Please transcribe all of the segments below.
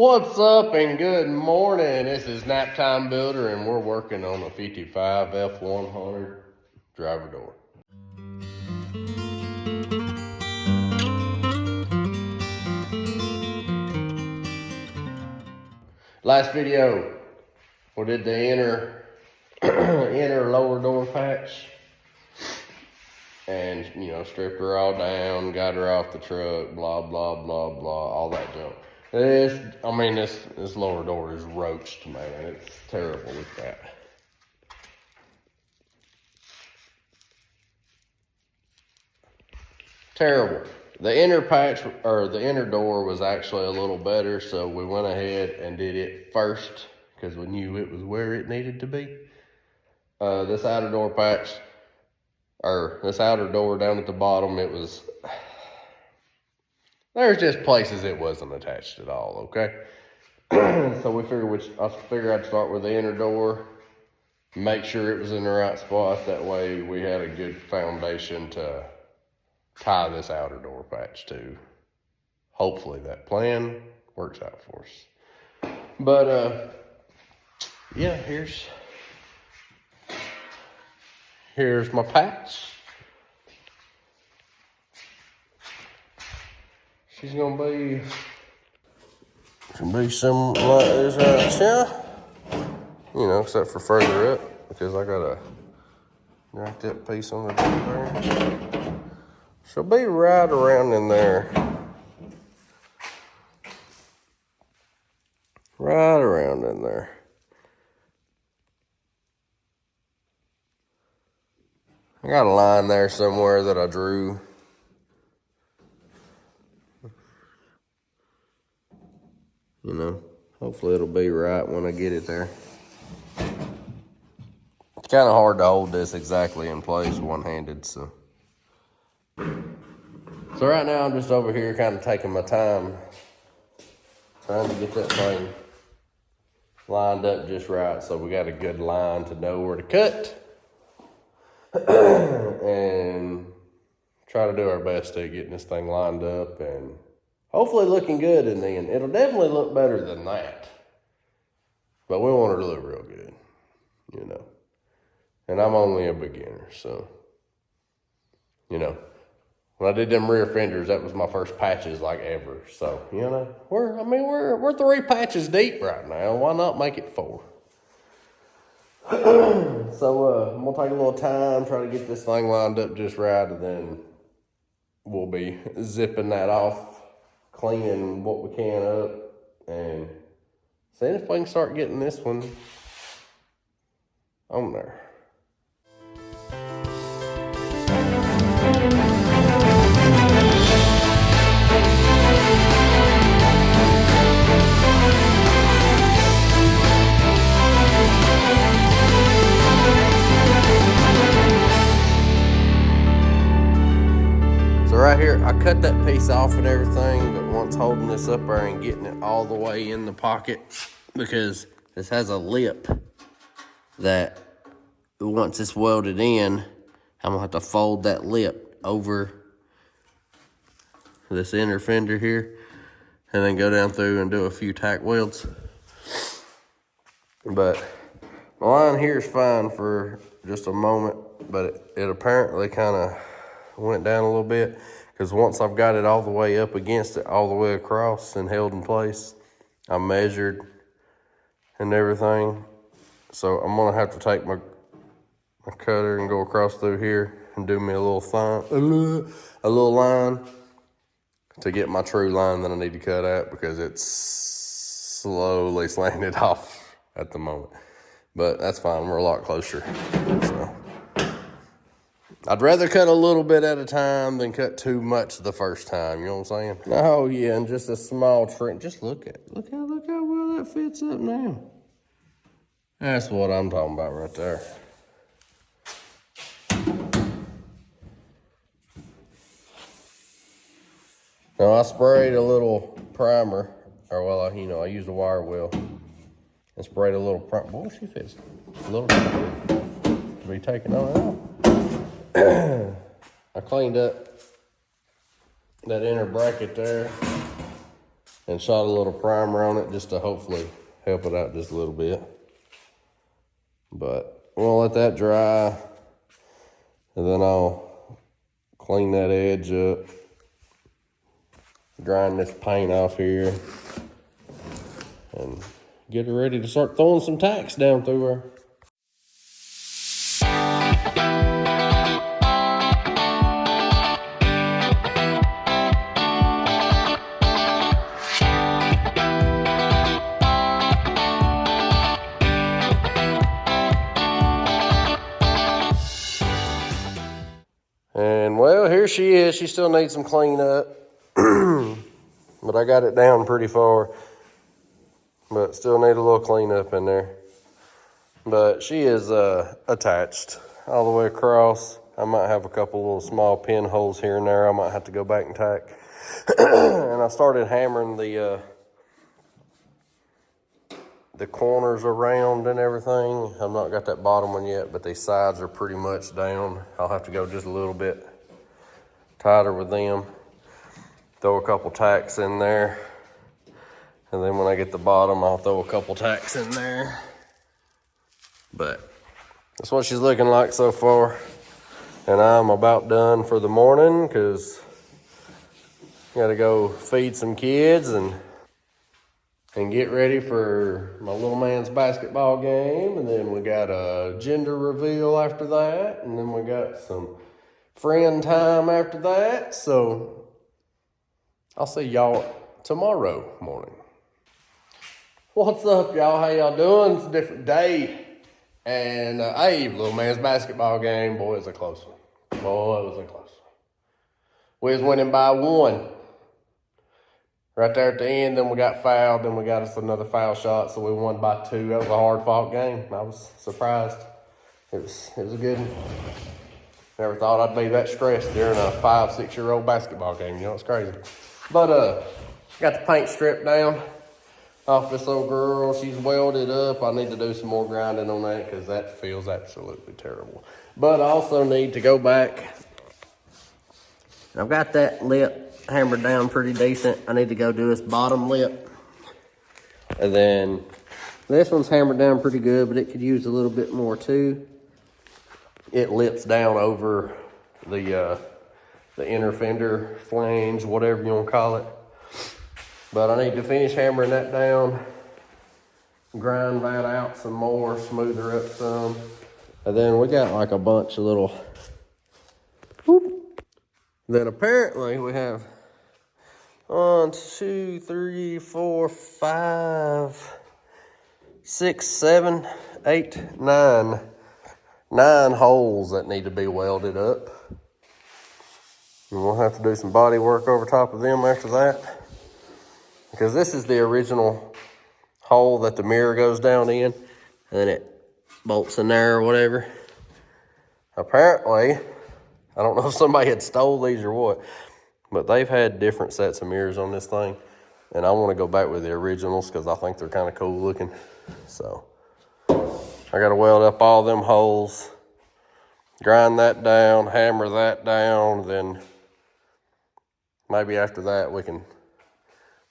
What's up and good morning? This is Nap Time Builder and we're working on a 55 F100 driver door. Last video, we did the inner lower door patch and, stripped her all down, got her off the truck, blah, blah, blah, blah, all that junk. This lower door is roached, man. It's terrible with that. Terrible. The inner patch, or the inner door was actually a little better, so we went ahead and did it first because we knew it was where it needed to be. This outer door patch, or this outer door down at the bottom, there's just places it wasn't attached at all, okay? So I figured I'd start with the inner door, make sure it was in the right spot. That way we had a good foundation to tie this outer door patch to. Hopefully that plan works out for us. But, yeah, here's my patch. She's gonna be something like this right here. Except for further up, because I gotta knock that piece on the door there. She'll be right around in there. Right around in there. I got a line there somewhere that I drew. Hopefully it'll be right when I get it there. It's kind of hard to hold this exactly in place one-handed, so right now I'm just over here kind of taking my time, trying to get that thing lined up just right so we got a good line to know where to cut and try to do our best at getting this thing lined up and hopefully looking good in the end. It'll definitely look better than that. But we want it to look real good, And I'm only a beginner, so, when I did them rear fenders, that was my first patches like ever. So, we're 3 patches deep right now. Why not make it 4? So, I'm gonna take a little time, try to get this thing lined up just right, and then we'll be zipping that off, cleaning what we can up, and seeing if we can start getting this one on there. So right here, I cut that piece off and everything, but once holding this up there and getting it all the way in the pocket, because this has a lip that once it's welded in, I'm gonna have to fold that lip over this inner fender here and then go down through and do a few tack welds. But the line here is fine for just a moment, but it apparently kind of went down a little bit because once I've got it all the way up against it, all the way across and held in place, I measured and everything. So I'm gonna have to take my cutter and go across through here and do me a little line to get my true line that I need to cut at, because it's slowly slanted off at the moment. But that's fine, we're a lot closer. So I'd rather cut a little bit at a time than cut too much the first time, you know what I'm saying? Oh yeah, and just a small trim. Just look how well that fits up now. That's what I'm talking about right there. Now I sprayed a little primer, or I used a wire wheel and sprayed a little primer. Boy, she fits a little bit to be taken on out. I cleaned up that inner bracket there and shot a little primer on it just to hopefully help it out just a little bit. But we'll let that dry, and then I'll clean that edge up, grind this paint off here, and get her ready to start throwing some tacks down through her. And well, here she is. She still needs some cleanup, but I got it down pretty far. But still need a little cleanup in there. But she is attached all the way across. I might have a couple little small pinholes here and there. I might have to go back and tack. And I started hammering the corners around and everything. I've not got that bottom one yet, but these sides are pretty much down. I'll have to go just a little bit tighter with them. Throw a couple tacks in there. And then when I get the bottom, I'll throw a couple tacks in there. But that's what she's looking like so far. And I'm about done for the morning because I gotta go feed some kids and get ready for my little man's basketball game. And then we got a gender reveal after that. And then we got some friend time after that. So I'll see y'all tomorrow morning. What's up, y'all? How y'all doing? It's a different day. And, hey, little man's basketball game. Boy, it's a close one. Boy, it was a close one. We was winning by 1. Right there at the end, then we got fouled. Then we got us another foul shot, so we won by 2. That was a hard-fought game. I was surprised. It was a good one. Never thought I'd be that stressed during a 5-6-year-old basketball game. You know, it's crazy. But, got the paint stripped down off this old girl. She's welded up. I need to do some more grinding on that because that feels absolutely terrible. But I also need to go back. I've got that lip hammered down pretty decent. I need to go do this bottom lip. And then this one's hammered down pretty good, but it could use a little bit more too. It lips down over the inner fender flange, whatever you want to call it. But I need to finish hammering that down, grind that out some more, smooth her up some. And then we got like a bunch of little, whoop. Then apparently we have 1, 2, 3, 4, 5, 6, 7, 8, 9. 9 holes that need to be welded up. And we'll have to do some body work over top of them after that. Because this is the original hole that the mirror goes down in, and then it bolts in there or whatever. Apparently, I don't know if somebody had stole these or what, but they've had different sets of mirrors on this thing, and I want to go back with the originals because I think they're kind of cool looking. So I got to weld up all them holes, grind that down, hammer that down, then maybe after that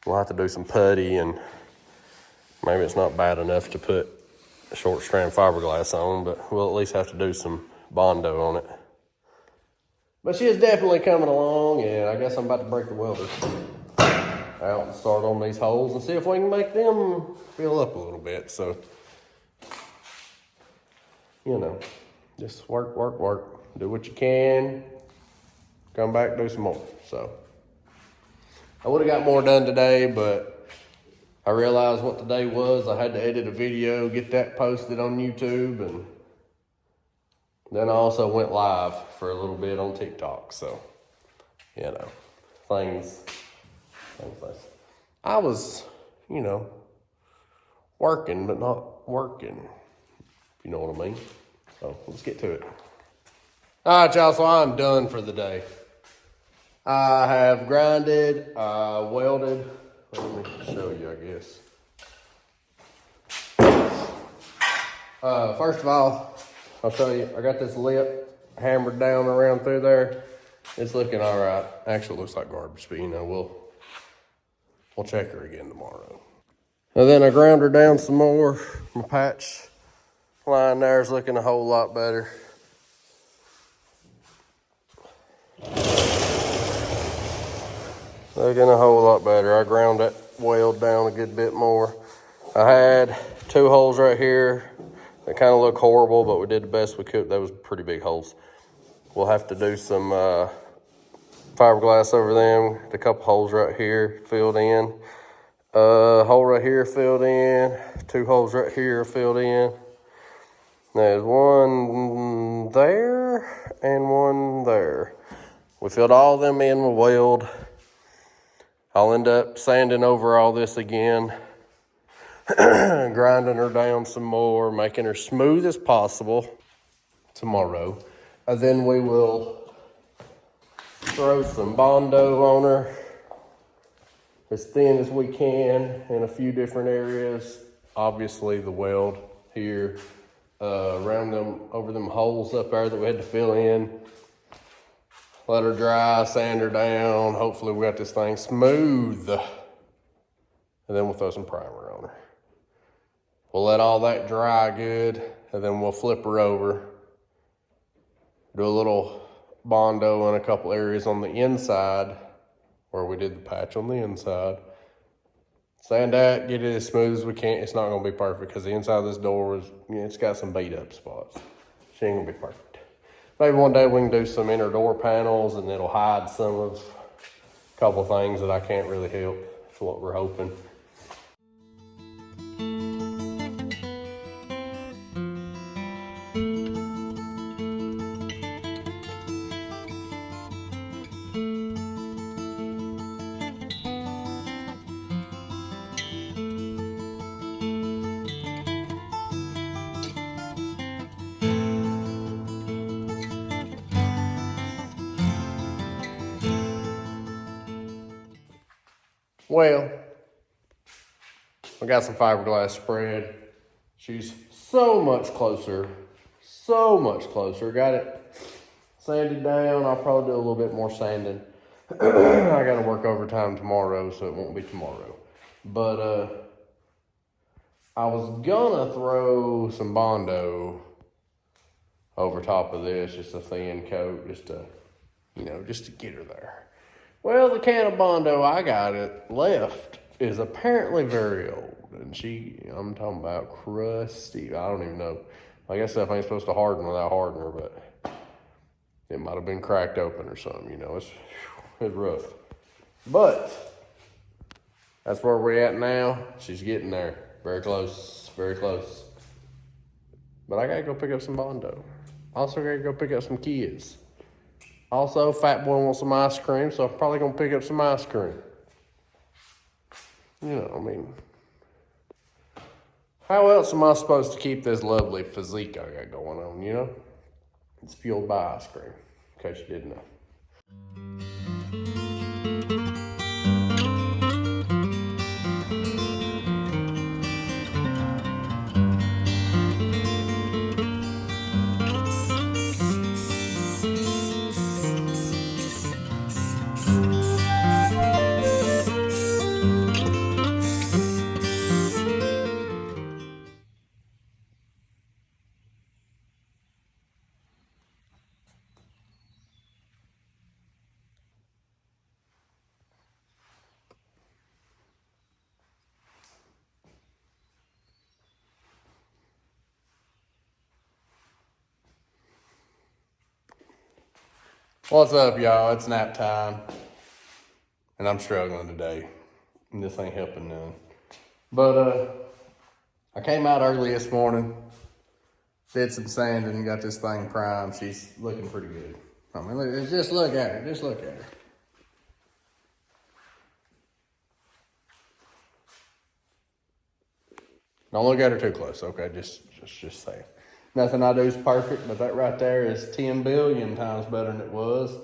we'll have to do some putty, and maybe it's not bad enough to put a short strand fiberglass on, but we'll at least have to do some Bondo on it. But she is definitely coming along, and I guess I'm about to break the welder out and start on these holes and see if we can make them fill up a little bit. So, you know, just work, work, work. Do what you can. Come back, do some more. So I would have got more done today, but I realized what today was. I had to edit a video, get that posted on YouTube, and then I also went live for a little bit on TikTok. So, you know, things like I was, you know, working, but not working, if you know what I mean. So let's get to it. All right, y'all, so I'm done for the day. I have grinded, welded. Let me show you, I guess. First of all, I'll show you, I got this lip hammered down around through there. It's looking all right. Actually, it looks like garbage, but you know, we'll we'll check her again tomorrow. And then I ground her down some more. My patch line there is looking a whole lot better. Looking a whole lot better. I ground that weld down a good bit more. I had 2 holes right here that kind of look horrible, but we did the best we could. That was pretty big holes. We'll have to do some fiberglass over them. A couple holes right here filled in. Hole right here filled in. 2 holes right here filled in. There's one there and one there. We filled all of them in with weld. I'll end up sanding over all this again, grinding her down some more, making her smooth as possible tomorrow. And then we will throw some Bondo on her as thin as we can in a few different areas. Obviously the weld here, around them, over them holes up there that we had to fill in. Let her dry, sand her down. Hopefully we got this thing smooth. And then we'll throw some primer on her. We'll let all that dry good, and then we'll flip her over. Do a little Bondo in a couple areas on the inside, where we did the patch on the inside. Sand that, get it as smooth as we can. It's not gonna be perfect, because the inside of this door is, it's got some beat up spots. She ain't gonna be perfect. Maybe one day we can do some inner door panels and it'll hide some of a couple things that I can't really help. That's what we're hoping. Well, we got some fiberglass spread. She's so much closer. Got it sanded down. I'll probably do a little bit more sanding. I got to work overtime tomorrow, so it won't be tomorrow. But I was gonna throw some Bondo over top of this, just a thin coat, just to get her there. Well, the can of Bondo I got it left is apparently very old. And I'm talking about crusty. I don't even know. I guess stuff ain't supposed to harden without hardener, but it might have been cracked open or something, it's rough. But that's where we're at now. She's getting there. Very close. But I gotta go pick up some Bondo. Also gotta go pick up some kids. Also, Fat Boy wants some ice cream, so I'm probably gonna pick up some ice cream. How else am I supposed to keep this lovely physique I got going on, It's fueled by ice cream, in case you didn't know. What's up, y'all? It's nap time. And I'm struggling today. And this ain't helping none. But I came out early this morning, did some sanding, and got this thing primed. She's looking pretty good. Just look at her. Don't look at her too close, okay? Just saying. Nothing I do is perfect, but that right there is 10 billion times better than it was.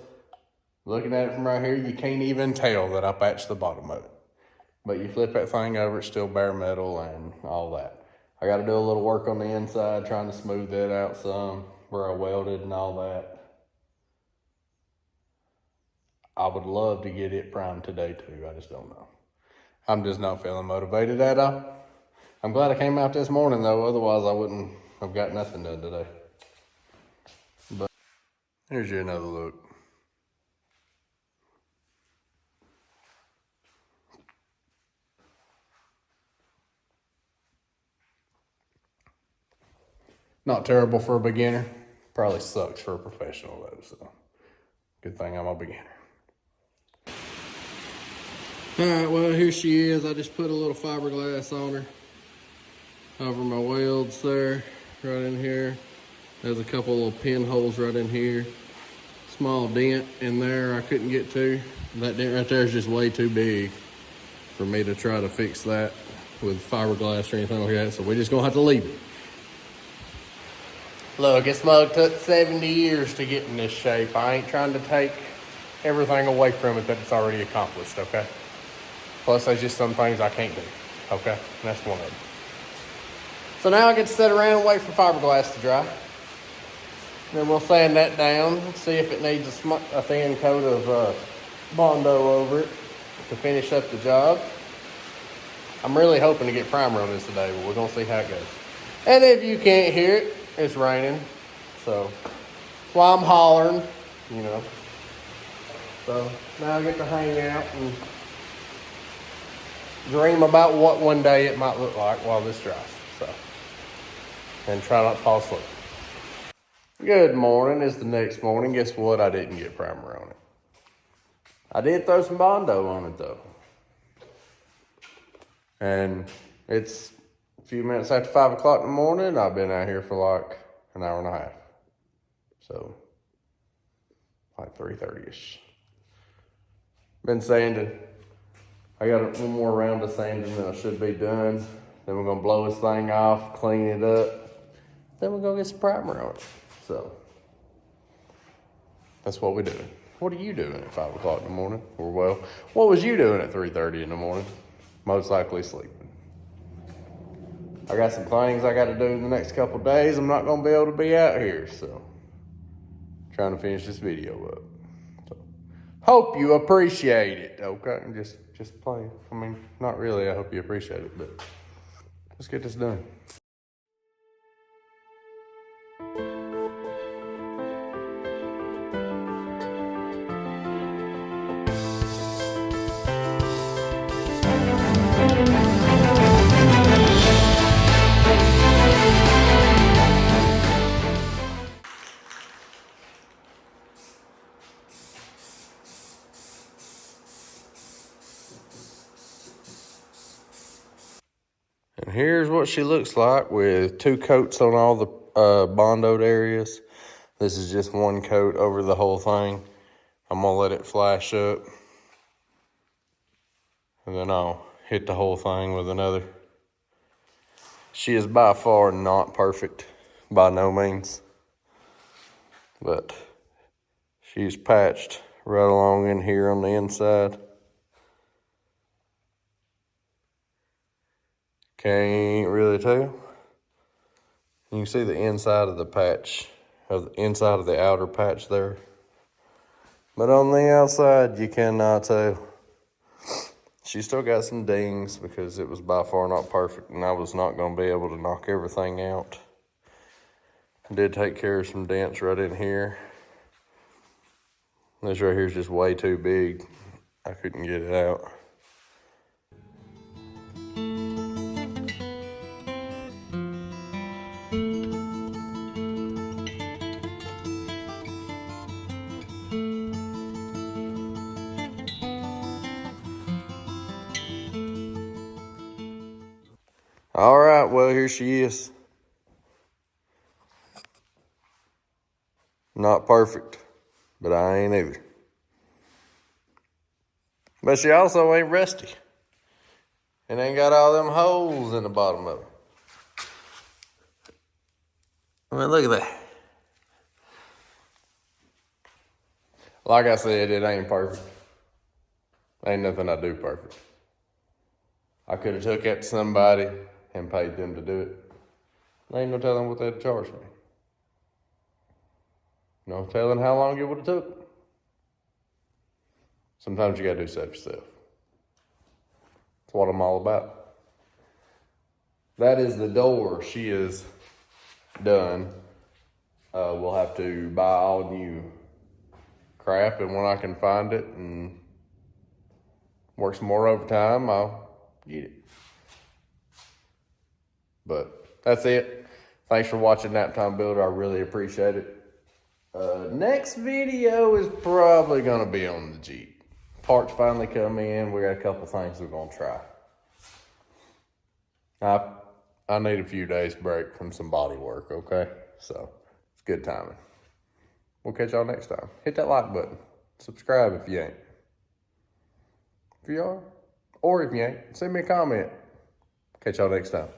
Looking at it from right here, you can't even tell that I patched the bottom of it. But you flip that thing over, it's still bare metal and all that. I got to do a little work on the inside, trying to smooth that out some, where I welded and all that. I would love to get it primed today too, I just don't know. I'm just not feeling motivated at all. I'm glad I came out this morning though, otherwise I wouldn't have got nothing done today. But here's you another look. Not terrible for a beginner. Probably sucks for a professional though, so good thing I'm a beginner. All right, well, here she is. I just put a little fiberglass on her over my welds there, right in here. There's a couple little pinholes right in here. Small dent in there I couldn't get to. That dent right there is just way too big for me to try to fix that with fiberglass or anything like that, so we're just gonna have to leave it. Look, this mug took 70 years to get in this shape. I ain't trying to take everything away from it that it's already accomplished, okay? Plus, there's just some things I can't do, okay? And that's one of them. So now I get to sit around and wait for fiberglass to dry. Then we'll sand that down, see if it needs a thin coat of Bondo over it to finish up the job. I'm really hoping to get primer on this today, but we're gonna see how it goes. And if you can't hear it, it's raining, so that's why I'm hollering, you know. So now I get to hang out and dream about what one day it might look like while this dries, so. And try not to fall asleep. Good morning, it's the next morning. Guess what? I didn't get primer on it. I did throw some Bondo on it though. And it's a few minutes after 5 o'clock in the morning. I've been out here for like an hour and a half. So, like 3:30-ish. Been sanding. I got one more round of sanding and I should be done. Then we're gonna blow this thing off, clean it up. Then we're gonna get some primer on it. So, that's what we're doing. What are you doing at 5 o'clock in the morning? Or well, what was you doing at 3:30 in the morning? Most likely sleeping. I got some things I got to do in the next couple of days. I'm not going to be able to be out here, so trying to finish this video up. So, hope you appreciate it, okay? Just playing. I mean, not really. I hope you appreciate it, but let's get this done. And here's what she looks like with 2 coats on all the bondoed areas. This is just 1 coat over the whole thing. I'm gonna let it flash up. And then I'll hit the whole thing with another. She is by far not perfect, by no means. But she's patched right along in here on the inside. Can't really tell. You can see the inside of the patch, or the inside of the outer patch there. But on the outside, you cannot tell. She still got some dings because it was by far not perfect and I was not going to be able to knock everything out. I did take care of some dents right in here. This right here is just way too big. I couldn't get it out. All right, well, here she is. Not perfect, but I ain't either. But she also ain't rusty. And ain't got all them holes in the bottom of it. I mean, look at that. Like I said, it ain't perfect. Ain't nothing I do perfect. I could have took that to somebody and paid them to do it. There ain't no telling what they'd charge me. No telling how long it would have took. Sometimes you gotta do stuff yourself. That's what I'm all about. That is the door. She is done. We'll have to buy all new crap, and when I can find it and work some more overtime, I'll get it. But that's it. Thanks for watching Nap Time Builder. I really appreciate it. Next video is probably gonna be on the Jeep. Parts finally come in. We got a couple things we're gonna try. I need a few days break from some body work, okay? So it's good timing. We'll catch y'all next time. Hit that like button. Subscribe if you ain't. If you are, or if you ain't, send me a comment. Catch y'all next time.